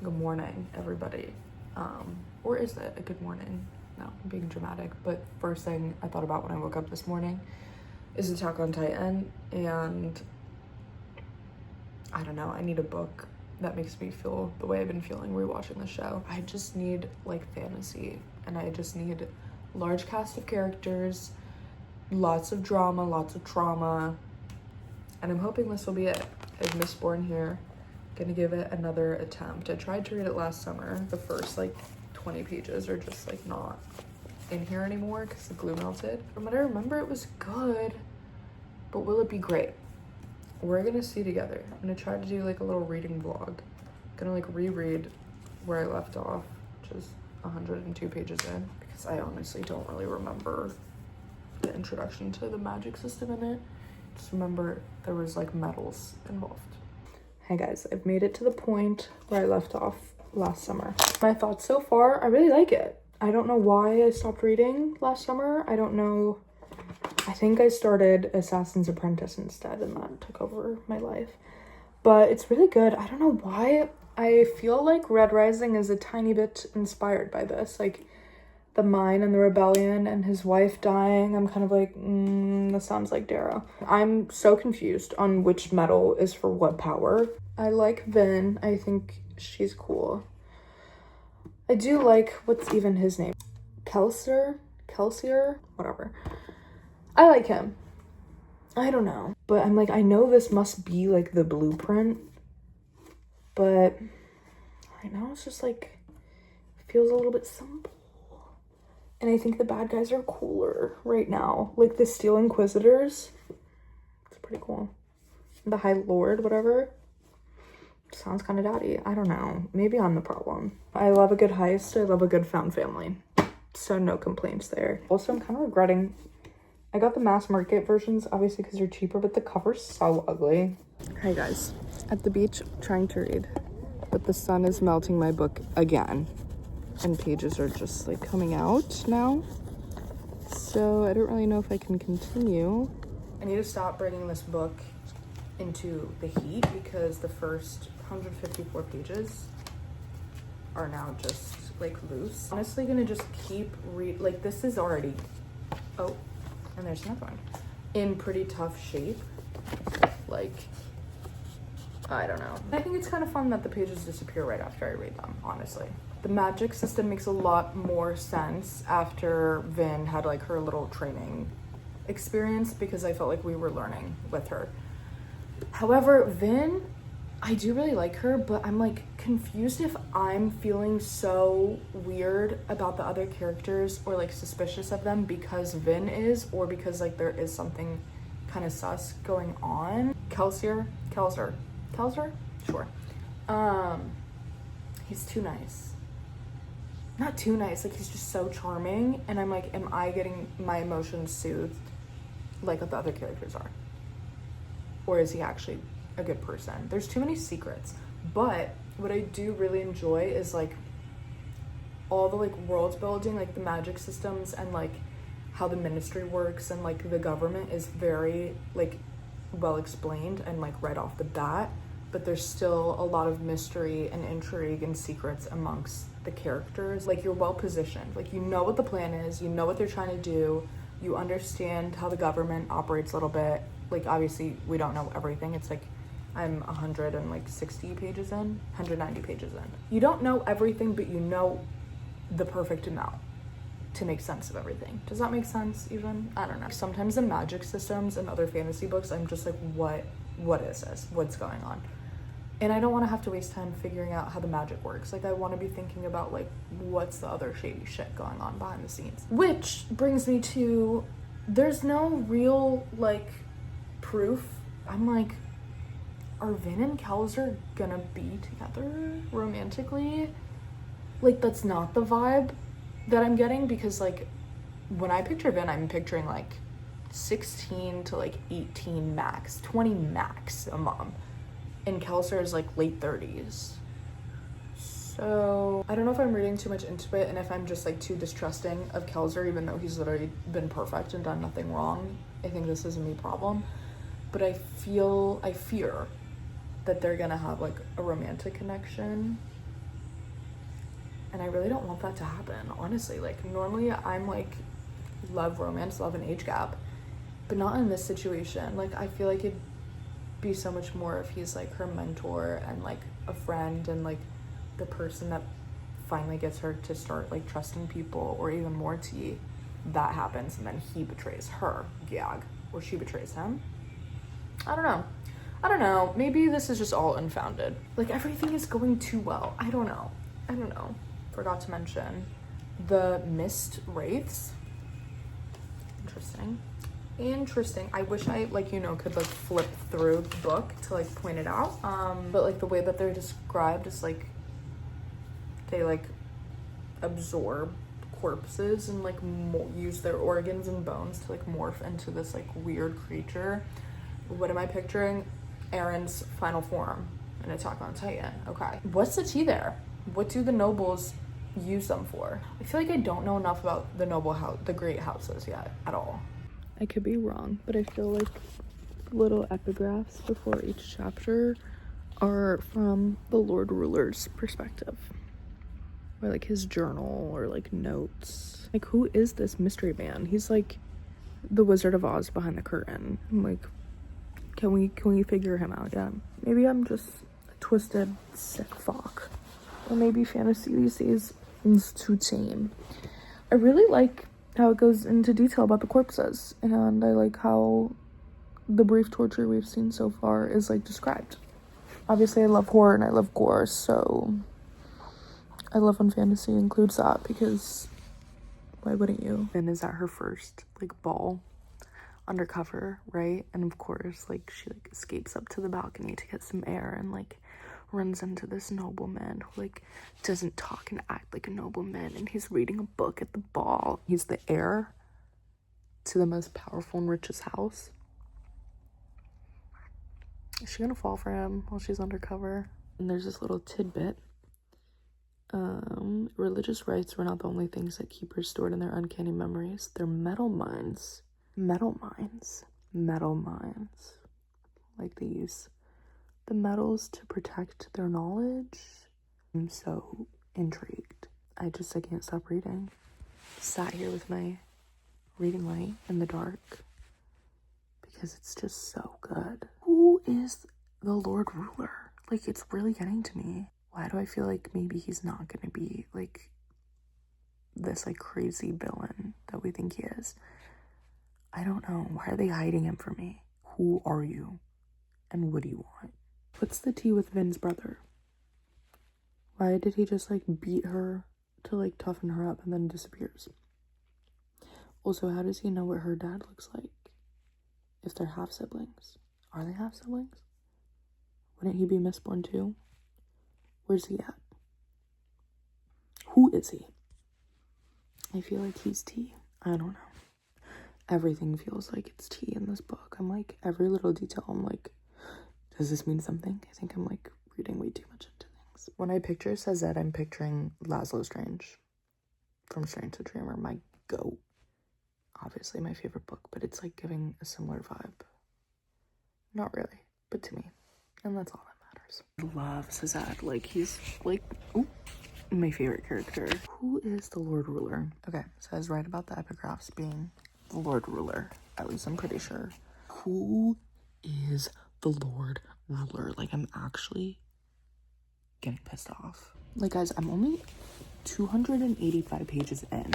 Good morning, everybody. Or is it a good morning? No, I'm being dramatic. But first thing I thought about when I woke up this morning is Attack on Titan. And I don't know, I need a book that makes me feel the way I've been feeling rewatching the show. I just need like fantasy, and I just need large cast of characters, lots of drama, lots of trauma, and I'm hoping this will be it. I have Mistborn here. Gonna give it another attempt. I tried to read it last summer. The first like 20 pages are just like not in here anymore because the glue melted. From what I remember, it was good, but will it be great? We're gonna see together. I'm gonna try to do like a little reading vlog. Gonna like reread where I left off, which is 102 pages in, because I honestly don't really remember the introduction to the magic system in it. Just remember there was like metals involved. Hey guys, I've made it to the point where I left off last summer. My thoughts so far, I really like it. I don't know why I stopped reading last summer. I don't know. I think I started Assassin's Apprentice instead, and that took over my life. But it's really good. I don't know why. I feel like Red Rising is a tiny bit inspired by this. Like the mine and the rebellion and his wife dying. I'm kind of like, that sounds like Darrow. I'm so confused on which metal is for what power. I like Vin. I think she's cool. I do like, what's even his name? Kelsier, whatever. I like him. I don't know. But I'm like, I know this must be like the blueprint. But right now it's just like, feels a little bit simple. And I think the bad guys are cooler right now. Like the Steel Inquisitors. It's pretty cool. The High Lord, whatever. Sounds kind of daddy. I don't know. Maybe I'm the problem. I love a good heist. I love a good found family. So no complaints there. Also, I'm kind of regretting. I got the mass market versions, obviously because they're cheaper, but the cover's so ugly. Hey guys, at the beach, trying to read. But the sun is melting my book again. And pages are just like coming out now. So I don't really know if I can continue. I need to stop bringing this book into the heat because the first 154 pages are now just like loose. Honestly gonna just keep like this is already, oh, and there's another one, in pretty tough shape. Like, I don't know. I think it's kind of fun that the pages disappear right after I read them, honestly. The magic system makes a lot more sense after Vin had like her little training experience because I felt like we were learning with her. However, Vin, I do really like her, but I'm like confused if I'm feeling so weird about the other characters or like suspicious of them because Vin is, or because like there is something kind of sus going on. Kelsier? Sure. He's too nice. Not too nice, like he's just so charming, and I'm like, am I getting my emotions soothed like what the other characters are? Or is he actually a good person? There's too many secrets. But what I do really enjoy is like all the like world building, like the magic systems and like how the ministry works and like the government is very like well explained and like right off the bat, but there's still a lot of mystery and intrigue and secrets amongst the characters. Like you're well positioned, like you know what the plan is, you know what they're trying to do, you understand how the government operates a little bit. Like obviously we don't know everything. It's like I'm 160 pages in, 190 pages in. You don't know everything, but you know the perfect amount to make sense of everything. Does that make sense even? I don't know. Sometimes the magic systems and other fantasy books, I'm just like, what is this? What's going on? And I don't want to have to waste time figuring out how the magic works. Like I want to be thinking about like, what's the other shady shit going on behind the scenes? Which brings me to, there's no real like proof. I'm like, are Vin and Kelsier gonna be together romantically? Like that's not the vibe that I'm getting, because like when I picture Vin, I'm picturing like 16 to like 18 max, 20 max a mom. And Kelsier is like late 30s. So I don't know if I'm reading too much into it and if I'm just like too distrusting of Kelsier, even though he's literally been perfect and done nothing wrong. I think this is a me problem. But I fear that they're gonna have like a romantic connection And I really don't want that to happen, honestly. Like, normally I'm like, love romance, love an age gap, but not in this situation. Like, I feel like it'd be so much more if he's like her mentor and like a friend and like the person that finally gets her to start like trusting people, or even more tea, that happens and then he betrays her, gag, or she betrays him. I don't know. Maybe this is just all unfounded. Like, everything is going too well. I don't know. Forgot to mention the mist wraiths. Interesting. I wish I, like, you know, could like flip through the book to like point it out. But like the way that they're described is like they like absorb corpses and like use their organs and bones to like morph into this like weird creature. What am I picturing? Aaron's final form in Attack on Titan. Okay. What's the tea there? What do the nobles use them for? I feel like I don't know enough about the noble house, the great houses yet at all. I could be wrong, but I feel like little epigraphs before each chapter are from the Lord Ruler's perspective, or like his journal, or like notes. Like, who is this mystery man? He's like the Wizard of Oz behind the curtain. I'm like, can we figure him out yet? Maybe I'm just a twisted, sick fuck. Or maybe fantasy these days is too tame. I really like how it goes into detail about the corpses, and I like how the brief torture we've seen so far is like described. Obviously I love horror and I love gore, so I love when fantasy includes that, because why wouldn't you? And is that her first like ball undercover, right? And of course, like, she like escapes up to the balcony to get some air and like runs into this nobleman who like doesn't talk and act like a nobleman, and he's reading a book at the ball. He's the heir to the most powerful and richest house. Is she gonna fall for him while she's undercover? And there's this little tidbit. Religious rites were not the only things that keepers stored in their uncanny memories. They're metal mines. Like, they use the metals to protect their knowledge. I'm so intrigued. I can't stop reading. Sat here with my reading light in the dark because it's just so good. Who is the Lord Ruler? Like, it's really getting to me. Why do I feel like maybe he's not gonna be like this like crazy villain that we think he is? I don't know. Why are they hiding him from me? Who are you? And what do you want? What's the tea with Vin's brother? Why did he just like beat her to like toughen her up and then disappears? Also, how does he know what her dad looks like? If they're half siblings. Are they half siblings? Wouldn't he be Mistborn too? Where's he at? Who is he? I feel like he's tea. I don't know. Everything feels like it's tea in this book. I'm like, every little detail, I'm like, does this mean something? I think I'm like reading way too much into things. When I picture Sazed, I'm picturing Laszlo Strange from Strange the Dreamer, my goat. Obviously my favorite book, but it's like giving a similar vibe. Not really, but to me. And that's all that matters. I love Sazed. Like, he's like, ooh, my favorite character. Who is the Lord Ruler? Okay, so I was right about the epigraphs being the Lord Ruler. At least I'm pretty sure. Who is the Lord Ruler? Like, I'm actually getting pissed off. Like, guys, I'm only 285 pages in,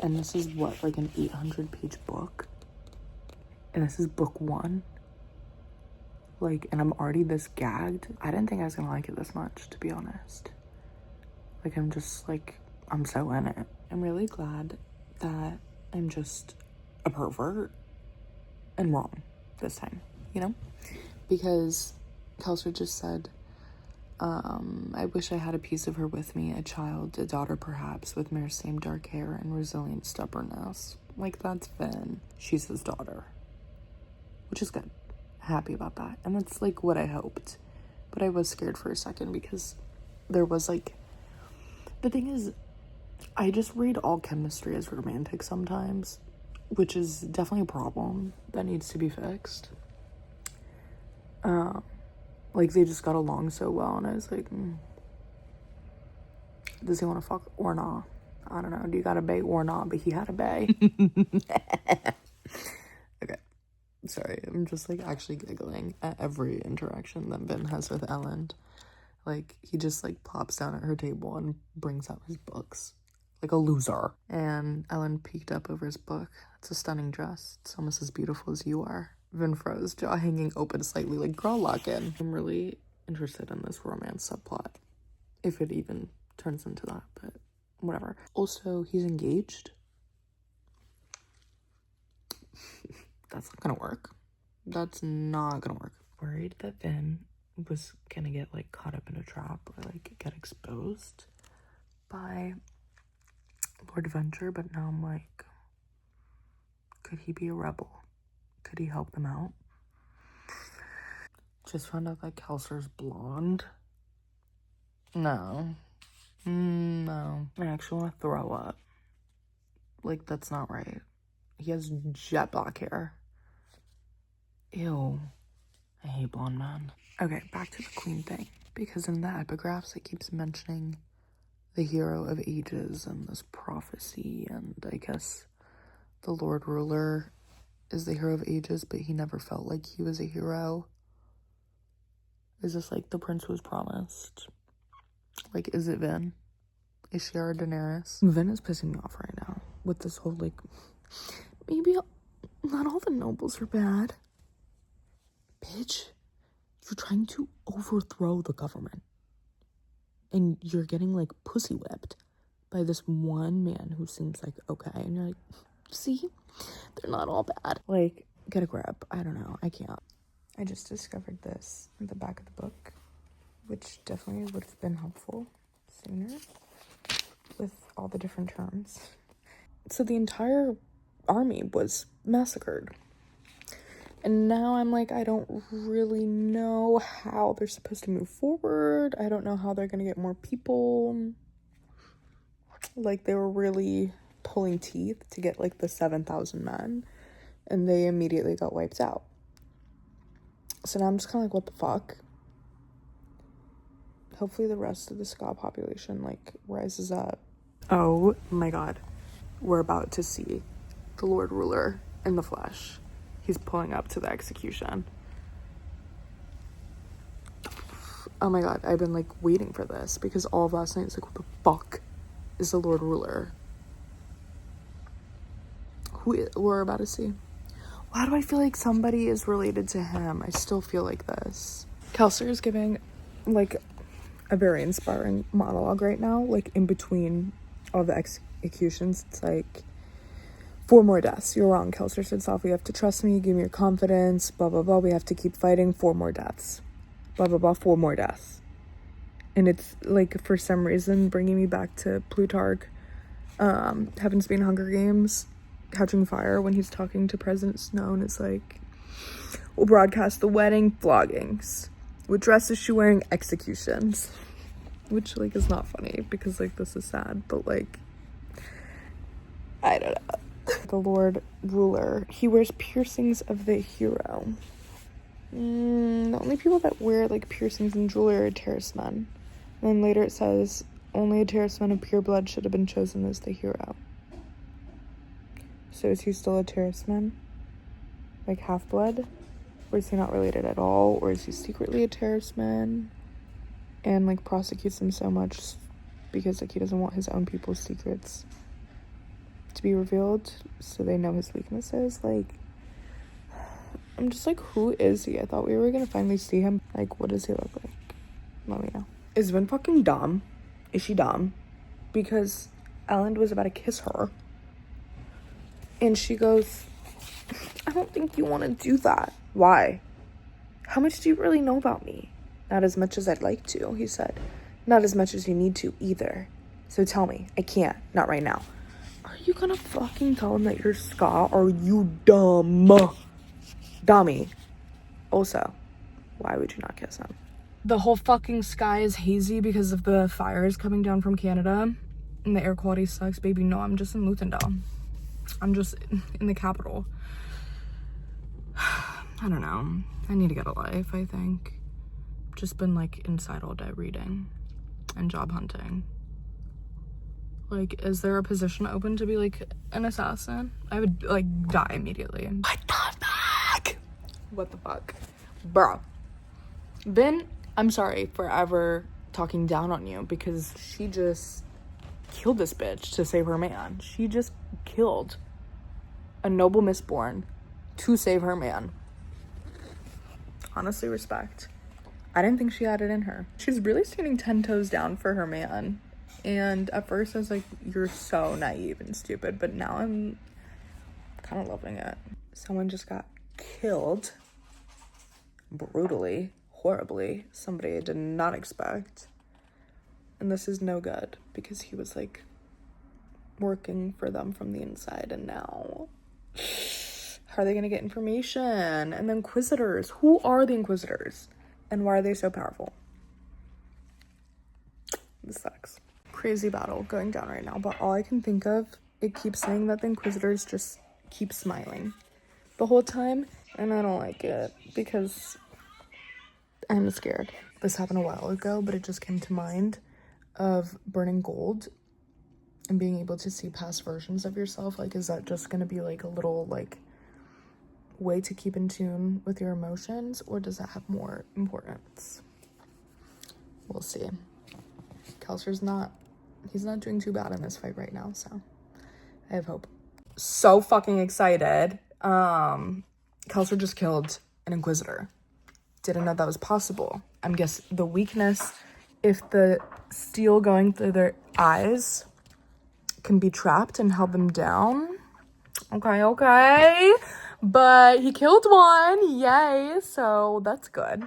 and this is what, like an 800-page book, and this is book 1. Like, and I'm already this gagged. I didn't think I was gonna like it this much, to be honest. Like, I'm just like, I'm so in it. I'm really glad that I'm just a pervert and wrong this time, you know? Because Kelsey just said, I wish I had a piece of her with me, a child, a daughter perhaps, with Mare's same dark hair and resilient stubbornness. Like, that's Finn. She's his daughter. Which is good. Happy about that. And that's like what I hoped. But I was scared for a second because there was like, the thing is, I just read all chemistry as romantic sometimes, which is definitely a problem that needs to be fixed. Like, they just got along so well, and I was like, Does he want to fuck or not? I don't know. Do you got a bae or not? But he had a bae. Okay. Sorry, I'm just like actually giggling at every interaction that Ben has with Ellen. Like, he just like plops down at her table and brings out his books like a loser. And Ellen peeked up over his book. It's a stunning dress. It's almost as beautiful as you are. Vin froze, jaw hanging open slightly, like, girl, lock in. I'm really interested in this romance subplot, if it even turns into that, but whatever. Also, he's engaged. That's not gonna work. That's not gonna work. Worried that Vin was gonna get like caught up in a trap or like get exposed by Lord Venture, but now I'm like, could he be a rebel? Could he help them out? Just found out that Kelser's blonde. No. No. I actually want to throw up. Like, that's not right. He has jet black hair. Ew. I hate blonde men. Okay, back to the queen thing. Because in the epigraphs, it keeps mentioning the hero of ages and this prophecy, and I guess the Lord Ruler is the hero of ages, but he never felt like he was a hero. Is this like the prince was promised? Like, is it Vin? Is she our Daenerys? Vin is pissing me off right now with this whole like, maybe not all the nobles are bad. Bitch, you're trying to overthrow the government. And you're getting like pussy whipped by this one man who seems like okay. And you're like, see, they're not all bad. Like, get a grip. I don't know. I can't. I just discovered this in the back of the book, which definitely would have been helpful sooner with all the different terms. So the entire army was massacred. And now I'm like, I don't really know how they're supposed to move forward. I don't know how they're going to get more people. Like, they were really pulling teeth to get, like, the 7,000 men. And they immediately got wiped out. So now I'm just kind of like, what the fuck? Hopefully the rest of the Ska population, like, rises up. Oh my god. We're about to see the Lord Ruler in the flesh. He's pulling up to the execution. Oh my god, I've been like waiting for this because all of last night it's like, what the fuck is the Lord Ruler? We're about to see. Why do I feel like somebody is related to him? I still feel like this. Kelser is giving like a very inspiring monologue right now, like in between all the executions. It's like, 4 more deaths. You're wrong, Kelser said softly. You have to trust me. Give me your confidence. Blah, blah, blah. We have to keep fighting. 4 more deaths. Blah, blah, blah. 4 more deaths. And it's, like, for some reason, bringing me back to Plutarch, Heaven's Been Hunger Games, Catching Fire, when he's talking to President Snow, and it's like, we'll broadcast the wedding, floggings. With dresses she wearing, executions. Which, like, is not funny, because, like, this is sad, but, like, I don't know. The Lord Ruler, he wears piercings of the hero. The only people that wear like piercings and jewelry are terrorist men. And then later it says only a terrorist man of pure blood should have been chosen as the hero. So is he still a terrorist man? Like half-blood? Or is he not related at all? Or is he secretly a terrorist man and like prosecutes them so much because like he doesn't want his own people's secrets to be revealed so they know his weaknesses? Like, I'm just like, who is he? I thought we were gonna finally see him. Like, what does he look like? Let me know. Is Vin fucking dumb? Is she dumb? Because Ellen was about to kiss her and she goes, I don't think you want to do that. Why? How much do you really know about me? Not as much as I'd like to, he said. Not as much as you need to either. So tell me. I can't. Not right now. Are you gonna fucking tell him that you're Ska? Are you dumb? Dummy. Also, why would you not kiss him? The whole fucking sky is hazy because of the fires coming down from Canada. And the air quality sucks. Baby, no, I'm just in Luthendal. I'm just in the capital. I don't know. I need to get a life, I think. Just been like inside all day reading and job hunting. Like, is there a position open to be, like, an assassin? I would, like, die immediately. What the fuck? What the fuck? Bro. Vin, I'm sorry for ever talking down on you, because she just killed this bitch to save her man. She just killed a noble Mistborn to save her man. Honestly, respect. I didn't think she had it in her. She's really standing 10 toes down for her man. And at first I was like, you're so naive and stupid, but now I'm kind of loving it. Someone just got killed brutally, horribly. Somebody I did not expect. And this is no good, because he was like working for them from the inside, and now how are they gonna get information? And the Inquisitors, who are the Inquisitors? And why are they so powerful? This sucks. Crazy battle going down right now, but all I can think of, it keeps saying that the Inquisitors just keep smiling the whole time, and I don't like it, because I'm scared. This happened a while ago, but it just came to mind of burning gold and being able to see past versions of yourself. Like, is that just gonna be like a little like way to keep in tune with your emotions, or does that have more importance? We'll see. He's not doing too bad in this fight right now, so I have hope. So fucking excited. Kelser just killed an Inquisitor. Didn't know that was possible. I'm guessing the weakness, if the steel going through their eyes can be trapped and held them down. Okay. But he killed one. Yay. So that's good.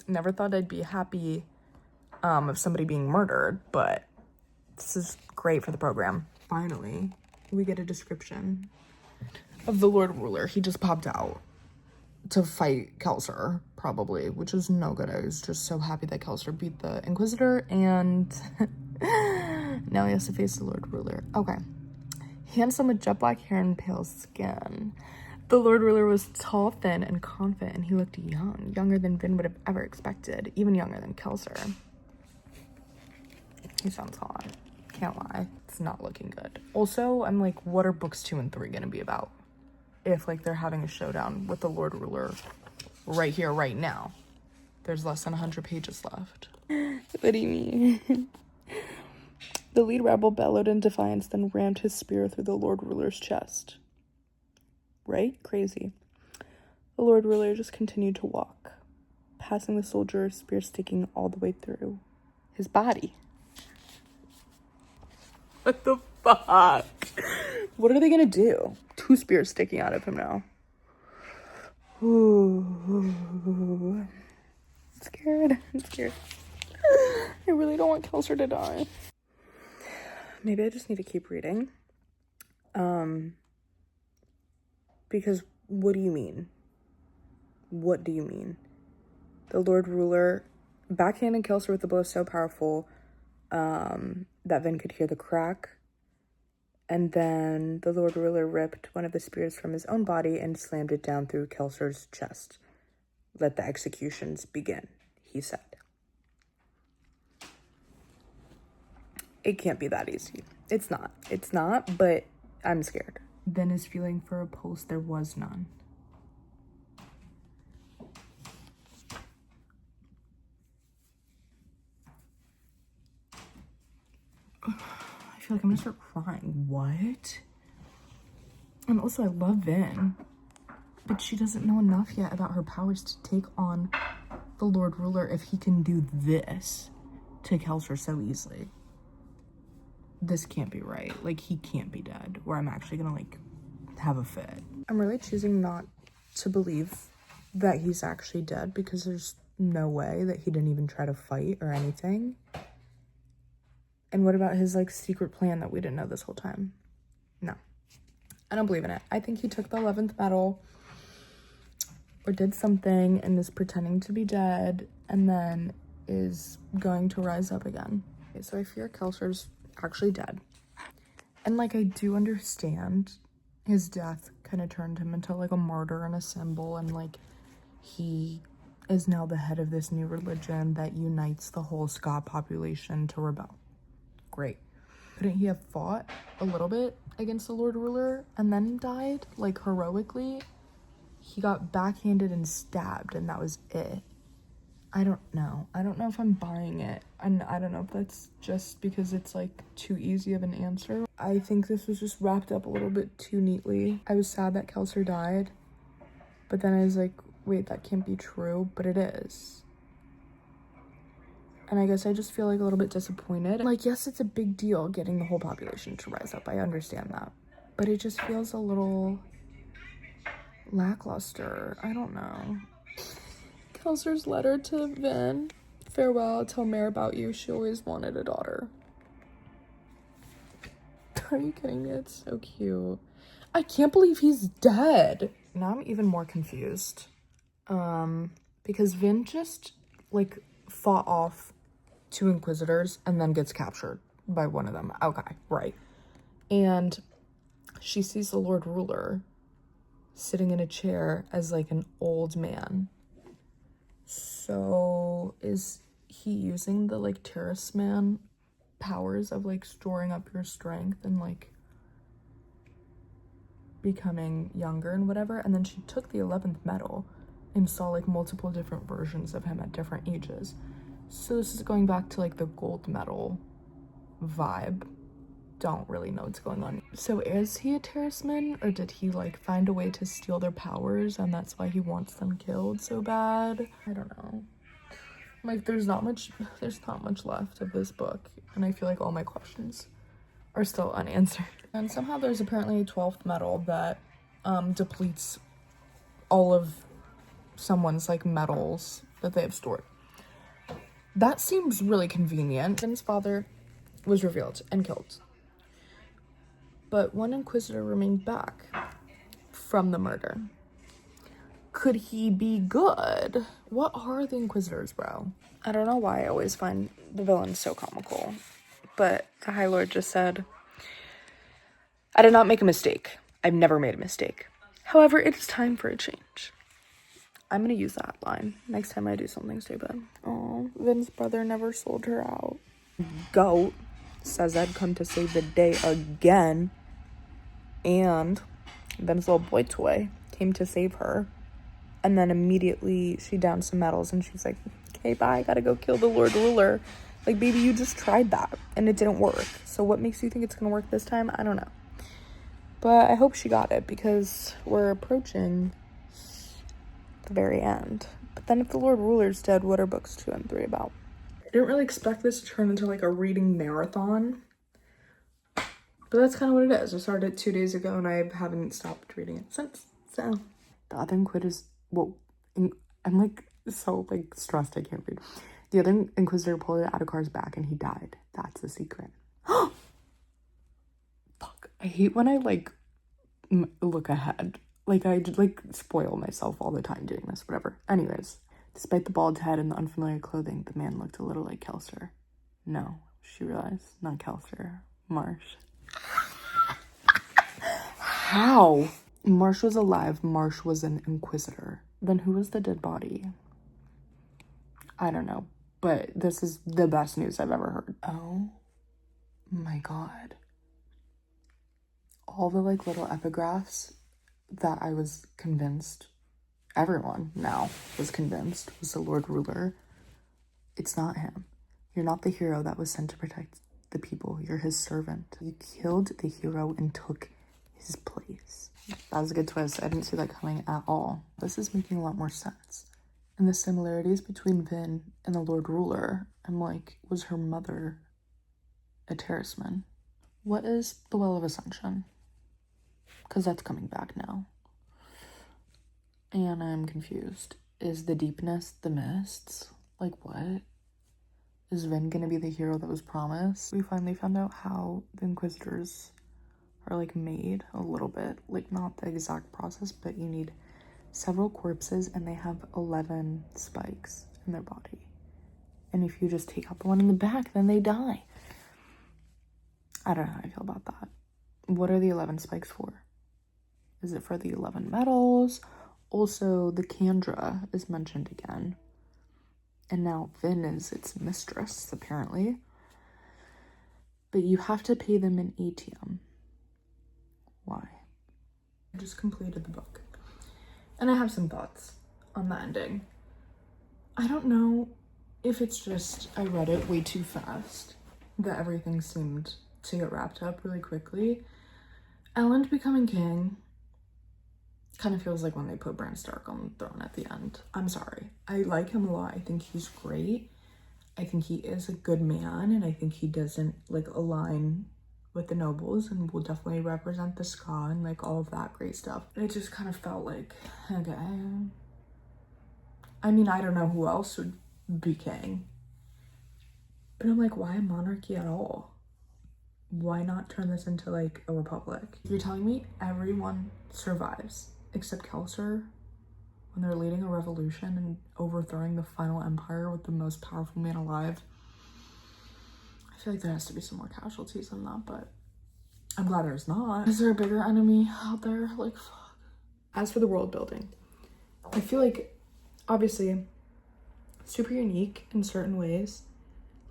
Never thought I'd be happy of somebody being murdered, but this is great for the program. Finally, we get a description of the Lord Ruler. He just popped out to fight Kelser, probably, which is no good. I was just so happy that Kelser beat the Inquisitor, and now he has to face the Lord Ruler. Okay. Handsome with jet black hair and pale skin. The Lord Ruler was tall, thin, and confident, and he looked young, younger than Vin would have ever expected, even younger than Kelser. He sounds hot. Can't lie. It's not looking good. Also, I'm like, what are books 2 and 3 gonna be about? If, like, they're having a showdown with the Lord Ruler right here, right now. There's less than 100 pages left. What do you mean? The lead rebel bellowed in defiance, then rammed his spear through the Lord Ruler's chest. Right? Crazy. The Lord Ruler just continued to walk, passing the soldier, spear sticking all the way through his body. What the fuck? What are they gonna do? 2 spears sticking out of him now. Ooh. I'm scared. I'm scared. I really don't want Kelser to die. Maybe I just need to keep reading. Because what do you mean? What do you mean? The Lord Ruler backhanded Kelser with a blow so powerful that Vin could hear the crack. And then the Lord Ruler ripped one of the spears from his own body and slammed it down through Kelser's chest. Let the executions begin, he said. It can't be that easy. It's not. It's not, but I'm scared. Then his feeling for a pulse, there was none. I feel like I'm gonna start crying. What? And also, I love Vin, but she doesn't know enough yet about her powers to take on the Lord Ruler if he can do this to Kelser so easily. This can't be right. Like, he can't be dead, or I'm actually gonna, like, have a fit. I'm really choosing not to believe that he's actually dead, because there's no way that he didn't even try to fight or anything. And what about his, like, secret plan that we didn't know this whole time? No. I don't believe in it. I think he took the 11th medal or did something and is pretending to be dead and then is going to rise up again. Okay, so I fear Kelser's actually dead. And, like, I do understand his death kind of turned him into, like, a martyr and a symbol, and, like, he is now the head of this new religion that unites the whole Scott population to rebel. Great. But couldn't he have fought a little bit against the Lord Ruler and then died, like, heroically? He got backhanded and stabbed, and that was it. I don't know. I don't know if I'm buying it. And I don't know if that's just because it's, like, too easy of an answer. I think this was just wrapped up a little bit too neatly. I was sad that Kelser died, but then I was like, wait, that can't be true, but it is. And I guess I just feel, like, a little bit disappointed. Like, yes, it's a big deal getting the whole population to rise up. I understand that. But it just feels a little lackluster. I don't know. Kelser's letter to Vin. Farewell, tell Mare about you. She always wanted a daughter. Are you kidding me? It's so cute. I can't believe he's dead. Now I'm even more confused. Because Vin just, like, fought off 2 Inquisitors and then gets captured by one of them. Okay, right. And she sees the Lord Ruler sitting in a chair as, like, an old man. So is he using the, like, Terrace Man powers of, like, storing up your strength and, like, becoming younger and whatever? And then she took the 11th medal and saw, like, multiple different versions of him at different ages. So this is going back to, like, the gold medal vibe. Don't really know what's going on. So is he a Terraceman, or did he, like, find a way to steal their powers and that's why he wants them killed so bad? I don't know. Like, there's not much left of this book, and I feel like all my questions are still unanswered. And somehow there's apparently a 12th medal that depletes all of someone's, like, medals that they have stored. That seems really convenient. Vin's father was revealed and killed, but one Inquisitor remained back from the murder. Could he be good? What are the Inquisitors, bro? I don't know why I always find the villains so comical, but the High Lord just said, I did not make a mistake. I've never made a mistake. However, it is time for a change. I'm gonna use that line next time I do something stupid. Oh, Vin's brother never sold her out. Goat says I'd come to save the day again, and Vin's little boy toy came to save her, and then immediately she downed some medals and she's like, okay, bye, I gotta go kill the Lord Ruler. Like, baby, you just tried that and it didn't work, so what makes you think it's gonna work this time? I don't know, but I hope she got it because we're approaching the very end. But then if the Lord Ruler's dead, what are books 2 and 3 about? I didn't really expect this to turn into, like, a reading marathon, but that's kind of what it is. I started it 2 days ago and I haven't stopped reading it since. So the other I'm, like, so, like, stressed I can't read. The other Inquisitor pulled Adekar's back and he died. That's the secret. Fuck, I hate when I, like, look ahead. Like, I just, like, spoil myself all the time doing this, whatever. Anyways, despite the bald head and the unfamiliar clothing, the man looked a little like Kelser. No, she realized, not Kelser, Marsh. How? Marsh was alive. Marsh was an Inquisitor. Then who was the dead body? I don't know, but this is the best news I've ever heard. Oh my god. All the, like, little epigraphs that I was convinced, everyone now was convinced, was the Lord Ruler. It's not him. You're not the hero that was sent to protect the people. You're his servant. You killed the hero and took his place. That was a good twist. I didn't see that coming at all. This is making a lot more sense. And the similarities between Vin and the Lord Ruler, I'm like, was her mother a Terraceman? What is the Well of Ascension? Because that's coming back now. And I'm confused. Is the deepness the mists? Like, what? Is Vin gonna be the hero that was promised? We finally found out how the Inquisitors are, like, made a little bit. Like, not the exact process, but you need several corpses and they have 11 spikes in their body. And if you just take out the one in the back, then they die. I don't know how I feel about that. What are the 11 spikes for? Is it for the 11 medals? Also, the Kandra is mentioned again. And now Vin is its mistress, apparently. but you have to pay them an ATM. Why? I just completed the book, and I have some thoughts on the ending. I don't know if it's just I read it way too fast, that everything seemed to get wrapped up really quickly. Elend becoming king kind of feels like when they put Bran Stark on the throne at the end. I'm sorry. I like him a lot. I think he's great. I think he is a good man, and I think he doesn't like align with the nobles and will definitely represent the Ska and like all of that great stuff. It just kind of felt like, okay. I mean, I don't know who else would be king. But I'm like, why a monarchy at all? Why not turn this into like a republic? You're telling me everyone survives except Kelser when they're leading a revolution and overthrowing the final empire with the most powerful man alive? I feel like there has to be some more casualties than that, but I'm glad there's not. Is there a bigger enemy out there? Like, fuck. As for the world building, I feel like, obviously, super unique in certain ways.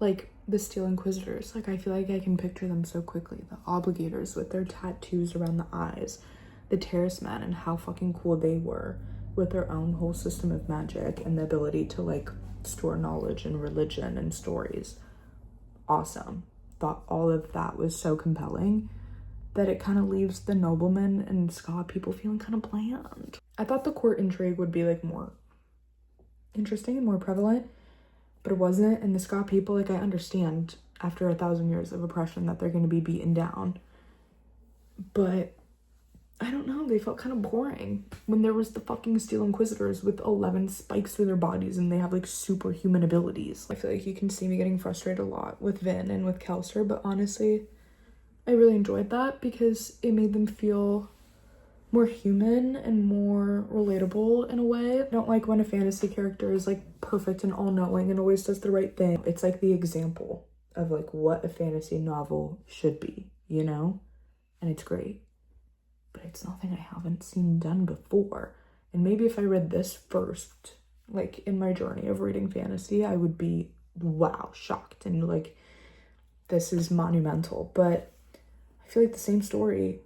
Like, the Steel Inquisitors. Like, I feel like I can picture them so quickly. The Obligators with their tattoos around the eyes. The Terrace Men and how fucking cool they were with their own whole system of magic and the ability to, like, store knowledge and religion and stories. Awesome. Thought all of that was so compelling that it kind of leaves the noblemen and Ska people feeling kind of bland. I thought the court intrigue would be like more interesting and more prevalent, but it wasn't. And the Ska people, like, I understand after 1,000 years of oppression that they're going to be beaten down, but I don't know, they felt kind of boring when there was the fucking Steel Inquisitors with 11 spikes through their bodies and they have like superhuman abilities. I feel like you can see me getting frustrated a lot with Vin and with Kelser, but honestly, I really enjoyed that because it made them feel more human and more relatable in a way. I don't like when a fantasy character is like perfect and all-knowing and always does the right thing. It's like the example of like what a fantasy novel should be, you know? And it's great. But it's nothing I haven't seen done before. And maybe if I read this first, like in my journey of reading fantasy, I would be, wow, shocked and like, this is monumental. But I feel like the same story,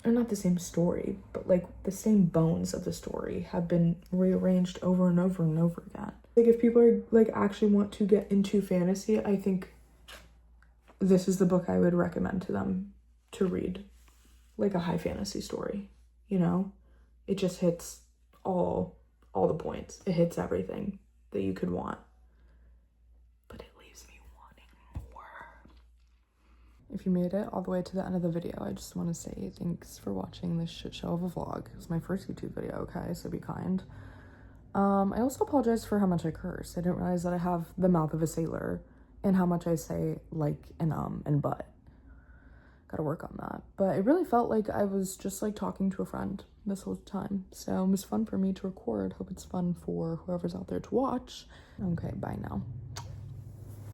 or not the same story, but like the same bones of the story have been rearranged over and over and over again. Like if people are like actually want to get into fantasy, I think this is the book I would recommend to them to read. Like a high fantasy story, you know? It just hits all the points. It hits everything that you could want. But it leaves me wanting more. If you made it all the way to the end of the video, I just want to say thanks for watching this shit show of a vlog. It was my first YouTube video, okay? So be kind. I also apologize for how much I curse. I didn't realize that I have the mouth of a sailor and how much I say like and but. Gotta work on that. But it really felt like I was just like talking to a friend this whole time. So it was fun for me to record. Hope it's fun for whoever's out there to watch. Okay, bye now.